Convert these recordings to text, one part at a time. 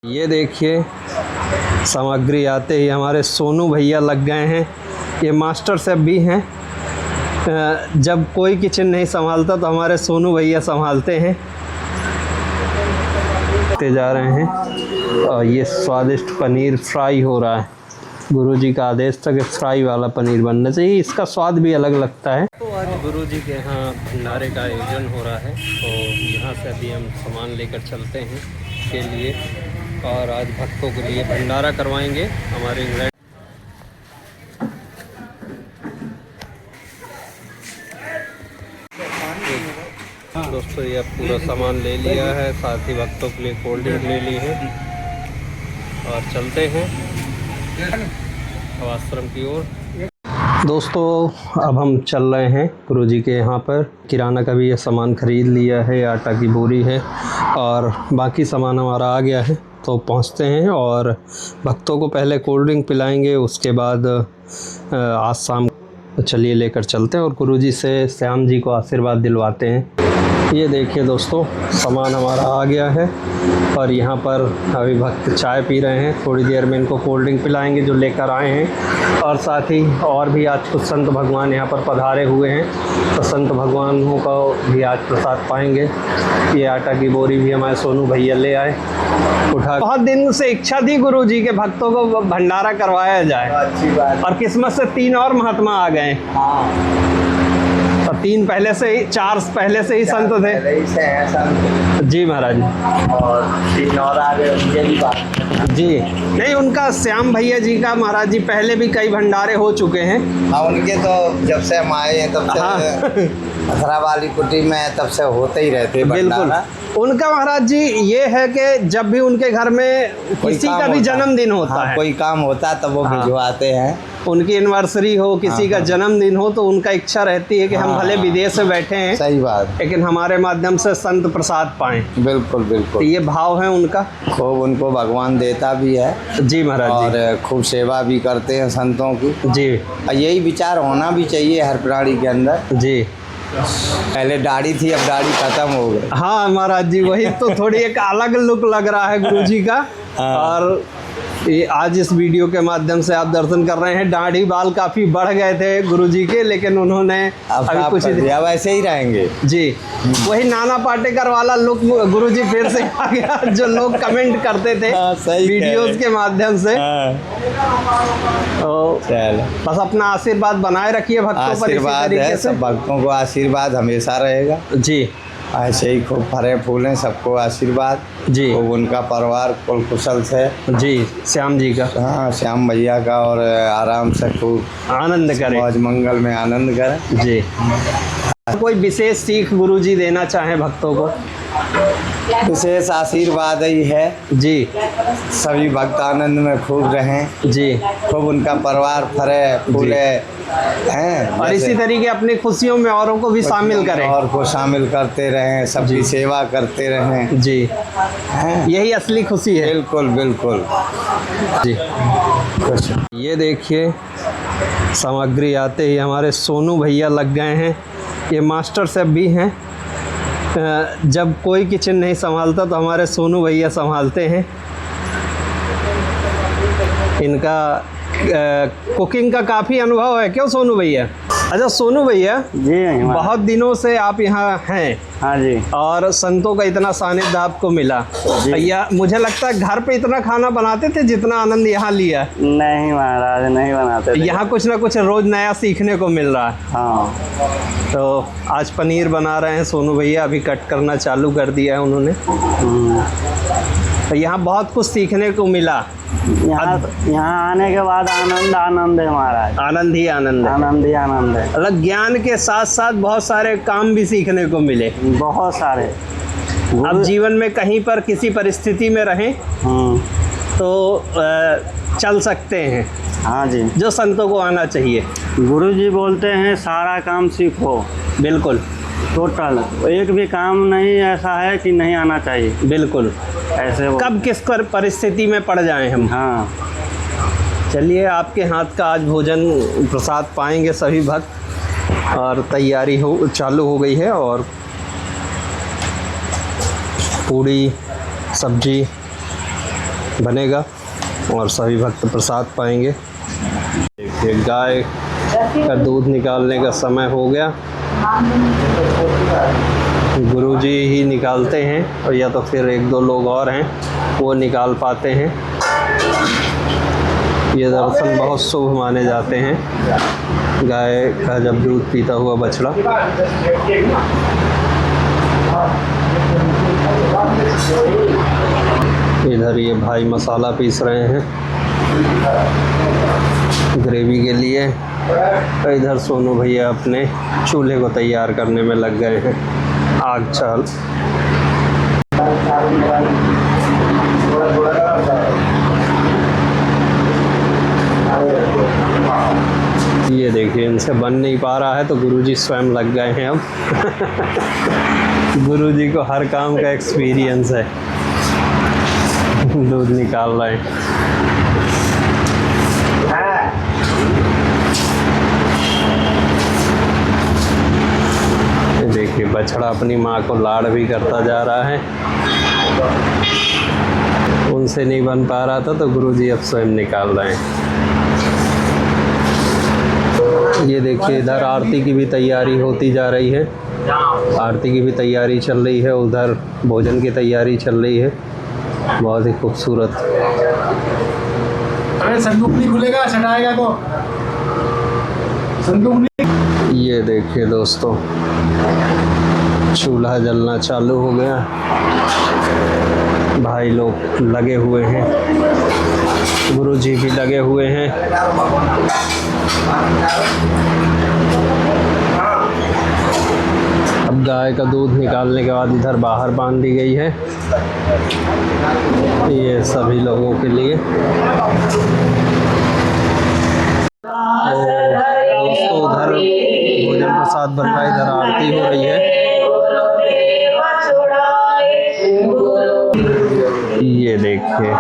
ये देखिए सामग्री आते ही हमारे सोनू भैया लग गए हैं। ये मास्टर शेफ भी हैं। जब कोई किचन नहीं संभालता तो हमारे सोनू भैया संभालते हैं। जा रहे हैं और ये स्वादिष्ट पनीर फ्राई हो रहा है। गुरुजी का आदेश था कि फ्राई वाला पनीर बनना चाहिए, इसका स्वाद भी अलग लगता है। तो आज गुरुजी के यहाँ भंडारे का आयोजन हो रहा है, तो यहाँ से अभी हम सामान लेकर चलते हैं के लिए और आज भक्तों के लिए भंडारा करवाएंगे हमारे इंग्लैंड। दोस्तों ये पूरा सामान ले लिया है, साथ ही भक्तों के लिए कोल्ड ड्रिंक ले ली है और चलते हैं आश्रम की ओर। दोस्तों अब हम चल रहे हैं गुरुजी के यहाँ पर। किराना का भी ये सामान ख़रीद लिया है, आटा की बोरी है और बाकी सामान हमारा आ गया है। तो पहुँचते हैं और भक्तों को पहले कोल्ड ड्रिंक पिलाएंगे, उसके बाद आज शाम चलिए लेकर चलते हैं और गुरुजी से श्याम जी को आशीर्वाद दिलवाते हैं। ये देखिए दोस्तों सामान हमारा आ गया है और यहाँ पर अभी भक्त चाय पी रहे हैं। थोड़ी देर में इनको कोल्ड ड्रिंक पिलाएंगे जो लेकर आए हैं और साथ ही और भी आज कुछ संत भगवान यहाँ पर पधारे हुए हैं, तो संत भगवानों का भी आज प्रसाद पाएंगे। ये आटा की बोरी भी हमारे सोनू भैया ले आए उठा। बहुत दिन से इच्छा थी गुरुजी के भक्तों को भंडारा करवाया जाए, अच्छी बात। और किस्मत से 3 और महात्मा आ गए। और 3 पहले से ही, 4 पहले से ही संत थे। पहले ही से हैं संत। जी महाराज। और 3 और आ गए उनके भी बात जी नहीं, उनका श्याम भैया जी का महाराज जी पहले भी कई भंडारे हो चुके हैं। हाँ उनके तो जब से हम आए हैं तब से मथुरा वाली कुटी में तब से होते ही रहते। बिल्कुल उनका महाराज जी ये है कि जब भी उनके घर में किसी का भी जन्मदिन होता है, कोई काम होता है तब वो भिजवाते हैं। उनकी एनिवर्सरी हो, किसी का जन्मदिन हो, तो उनका इच्छा रहती है कि हम भले विदेश में बैठे हैं, सही बात, लेकिन हमारे माध्यम से संत प्रसाद पाएं। बिल्कुल बिल्कुल, तो ये भाव है उनका। खूब उनको भगवान देता भी है जी महाराज, और खूब सेवा भी करते हैं संतों की जी। यही विचार होना भी चाहिए हर प्राणी के अंदर जी। पहले दाढ़ी थी, अब दाढ़ी खत्म हो गई। हाँ महाराज जी, वही तो थोड़ी एक अलग लुक लग रहा है गुरुजी का। और ये आज इस वीडियो के माध्यम से आप दर्शन कर रहे हैं। दाढ़ी बाल काफ़ी बढ़ गए थे गुरुजी के, लेकिन उन्होंने अभी कुछ वैसे ही रहेंगे जी। वही नाना पाटेकर वाला लुक गुरुजी फिर से आ गया, जो लोग कमेंट करते थे वीडियोस के माध्यम से। तो बस अपना आशीर्वाद बनाए रखिए भक्तों पर। आशीर्वाद है, सब भक्तों को आशीर्वाद हमेशा रहेगा जी। ऐसे ही खूब फरे फूलें, सबको आशीर्वाद जी। खूब उनका परिवार कुल कुशल से जी, श्याम जी का, हाँ श्याम भैया का, और आराम से खूब आनंद करें, मौज मंगल में आनंद करें जी। कोई विशेष सीख गुरुजी देना चाहें भक्तों को? विशेष आशीर्वाद ही है जी, सभी भक्त आनंद में खूब रहें जी। खूब उनका परिवार फरे फूले हैं, और इसी तरीके अपनी खुशियों में औरों को भी शामिल करें, और को शामिल करते रहें, सबकी सेवा करते रहें जी। यही असली खुशी है। बिल्कुल बिल्कुल जी। ये देखिए सामग्री आते ही हमारे सोनू भैया लग गए हैं। ये मास्टर शेफ भी हैं। जब कोई किचन नहीं संभालता तो हमारे सोनू भैया संभालते हैं। इनका कुकिंग का काफ़ी अनुभव है, क्यों सोनू भैया? अच्छा सोनू भैया जी, बहुत दिनों से आप यहाँ हैं। हाँ जी। और संतों का इतना सानिध्य आपको मिला भैया, मुझे लगता है घर पे इतना खाना बनाते थे जितना आनंद यहाँ लिया? नहीं महाराज, नहीं बनाते थे। यहाँ कुछ ना कुछ रोज नया सीखने को मिल रहा है। हाँ। तो आज पनीर बना रहे हैं सोनू भैया, अभी कट करना चालू कर दिया है उन्होंने। तो यहाँ बहुत कुछ सीखने को मिला। यहाँ आने के बाद आनंद है महाराज, आनंद ही आनंद है, आनंद ही आनंद है। अलग ज्ञान के साथ साथ बहुत सारे काम भी सीखने को मिले, बहुत सारे। अब जीवन में कहीं पर किसी परिस्थिति में रहें तो चल सकते हैं। हाँ जी, जो संतों को आना चाहिए। गुरु जी बोलते हैं सारा काम सीखो। बिल्कुल, टोटल एक भी काम नहीं ऐसा है कि नहीं आना चाहिए। बिल्कुल, ऐसे कब किस परिस्थिति में पड़ जाएं हम। हाँ। चलिए आपके हाथ का आज भोजन प्रसाद पाएंगे सभी भक्त, और तैयारी चालू हो गई है। और पूड़ी सब्जी बनेगा और सभी भक्त प्रसाद पाएंगे। देखिए गाय का दूध निकालने का समय हो गया। गुरुजी ही निकालते हैं और या तो फिर 1-2 लोग और हैं वो निकाल पाते हैं। ये दर्शन बहुत शुभ माने जाते हैं, गाय का जब दूध पीता हुआ बछड़ा। इधर ये भाई मसाला पीस रहे हैं ग्रेवी के लिए। इधर सोनू भैया अपने चूल्हे को तैयार करने में लग गए हैं। आग चाल ये देखिए इनसे बन नहीं पा रहा है तो गुरुजी स्वयं लग गए हैं अब। गुरुजी को हर काम का एक्सपीरियंस है। दूध निकाल रहे हैं। देखिए बछड़ा अपनी माँ को लाड़ भी करता जा रहा है। उनसे नहीं बन पा रहा था तो गुरुजी अब स्वयं निकाल रहे हैं। ये देखिए इधर आरती की भी तैयारी होती जा रही है। आरती की भी तैयारी चल रही है, उधर भोजन की तैयारी चल रही है। बहुत ही खूबसूरत। अरे संदूक नहीं खुलेगा, सटाएगा तो संदूक नहीं। ये देखिए दोस्तों चूल्हा जलना चालू हो गया। भाई लोग लगे हुए हैं, गुरुजी भी लगे हुए हैं। अब गाय का दूध निकालने के बाद इधर बाहर बांध दी गई है, ये सभी लोगों के लिए। दोस्तों उधर भोजन प्रसाद बन रहा है, इधर आरती हो रही है। ये देखिए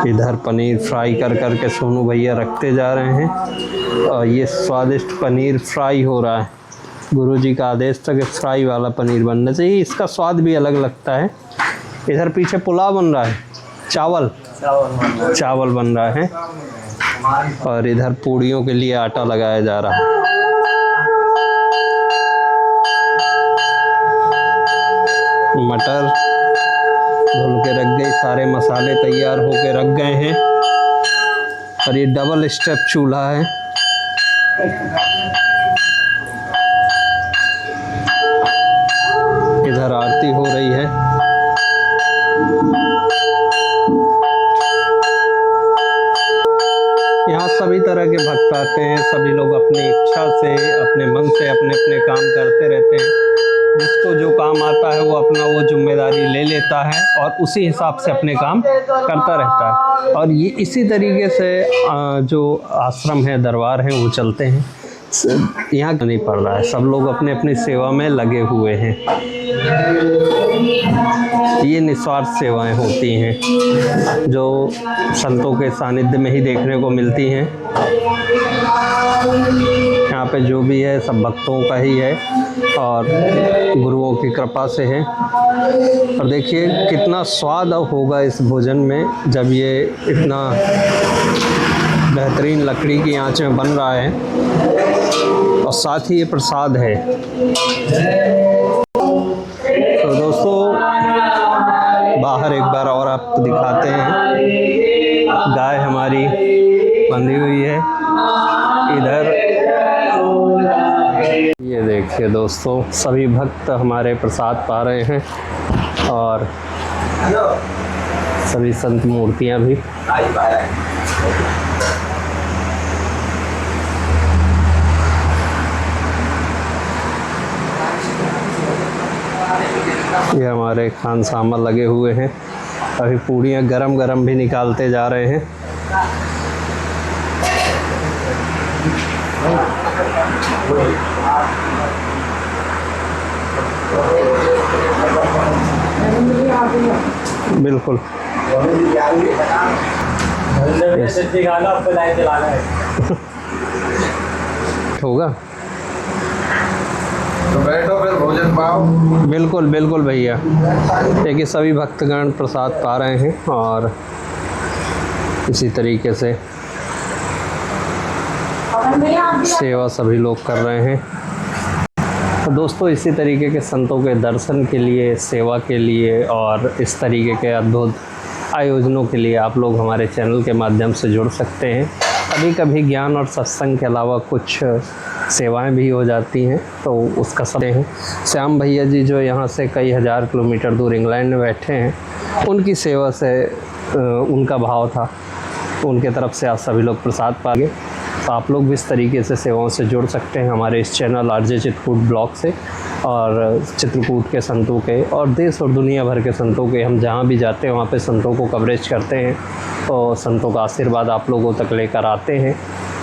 इधर पनीर फ्राई कर करके सोनू भैया रखते जा रहे हैं और ये स्वादिष्ट पनीर फ्राई हो रहा है। गुरुजी का आदेश था कि फ्राई वाला पनीर बनना चाहिए, इसका स्वाद भी अलग लगता है। इधर पीछे पुलाव बन रहा है, चावल बन रहा है और इधर पूड़ियों के लिए आटा लगाया जा रहा है। मटर धुल के रख गई, सारे मसाले तैयार होके रख गए हैं और ये डबल स्टेप चूल्हा है। इधर आरती हो रही है। यहाँ सभी तरह के भक्त आते हैं, सभी लोग अपनी इच्छा से, अपने मन से अपने अपने काम करते रहते हैं। जिसको जो काम आता है वो अपना वो जिम्मेदारी ले लेता है और उसी हिसाब से अपने काम करता रहता है। और ये इसी तरीके से जो आश्रम है, दरबार है, वो चलते हैं। यहाँ नहीं पड़ रहा है, सब लोग अपने अपनी सेवा में लगे हुए हैं। ये निस्वार्थ सेवाएं होती हैं जो संतों के सानिध्य में ही देखने को मिलती हैं। यहाँ पे जो भी है सब भक्तों का ही है और गुरुओं की कृपा से है। और देखिए कितना स्वाद होगा इस भोजन में जब ये इतना बेहतरीन लकड़ी की आंच में बन रहा है और साथ ही ये प्रसाद है। तो दोस्तों बाहर एक बार और आपको दिखाते हैं, गाय हमारी बंधी हुई है इधर। ये देखिए दोस्तों सभी भक्त हमारे प्रसाद पा रहे हैं और सभी संत मूर्तियां भी। ये हमारे खानसामा लगे हुए हैं, अभी पूड़ियाँ गरम गरम भी निकालते जा रहे हैं। बिल्कुल होगा। तो बैठो फिर भोजन पाओ। बिल्कुल बिल्कुल भैया। देखिए सभी भक्तगण प्रसाद पा रहे हैं और इसी तरीके से सेवा सभी लोग कर रहे हैं। तो दोस्तों इसी तरीके के संतों के दर्शन के लिए, सेवा के लिए और इस तरीके के अद्भुत आयोजनों के लिए आप लोग हमारे चैनल के माध्यम से जुड़ सकते हैं। कभी कभी ज्ञान और सत्संग के अलावा कुछ सेवाएं भी हो जाती हैं, तो उसका सब हैं। श्याम भैया जी जो यहाँ से कई हज़ार किलोमीटर दूर इंग्लैंड में बैठे हैं, उनकी सेवा से उनका भाव था, तो उनके तरफ से आज सभी लोग प्रसाद पाएंगे। तो आप लोग भी इस तरीके से सेवाओं से जुड़ सकते हैं हमारे इस चैनल आरजे चित्रकूट ब्लॉग से, और चित्रकूट के संतों के और देश और दुनिया भर के संतों के, हम जहाँ भी जाते हैं वहाँ पे संतों को कवरेज करते हैं और संतों का आशीर्वाद आप लोगों तक लेकर आते हैं।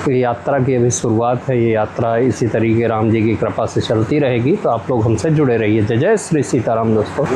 तो ये यात्रा की अभी शुरुआत है, ये यात्रा इसी तरीके राम जी की कृपा से चलती रहेगी। तो आप लोग हमसे जुड़े रहिए। जय जय श्री सीताराम दोस्तों।